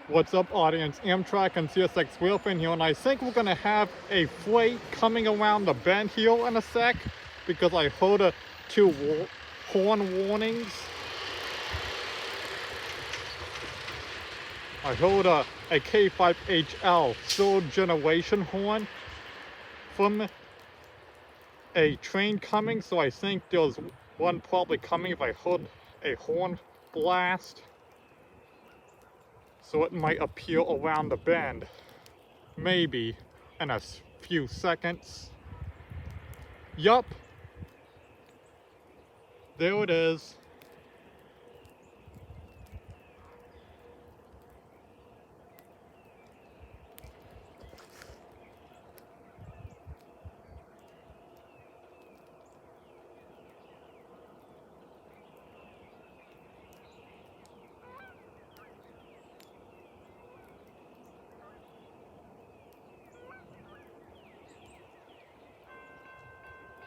What's up, audience? Amtrak and CSX wheelfan here, and I think we're gonna have a freight coming around the bend here in a sec because I heard two horn warnings. I heard a K5HL third generation horn from a train coming, so I think there's one probably coming if I heard a horn blast. So it might appear around the bend, maybe in a few seconds. Yup, there it is.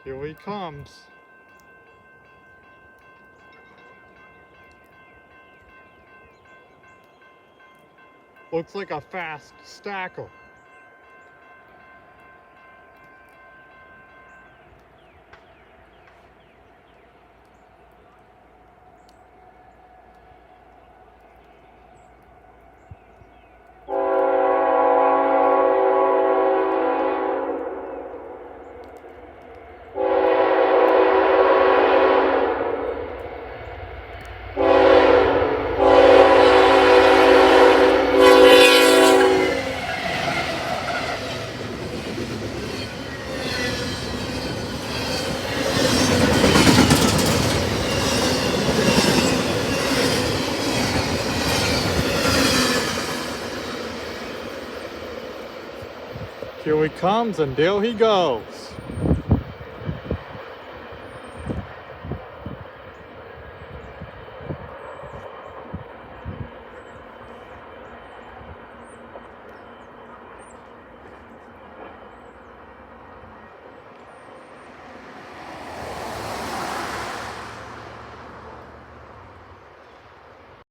Here he comes. Looks like a fast stacker. Here he comes, and there he goes.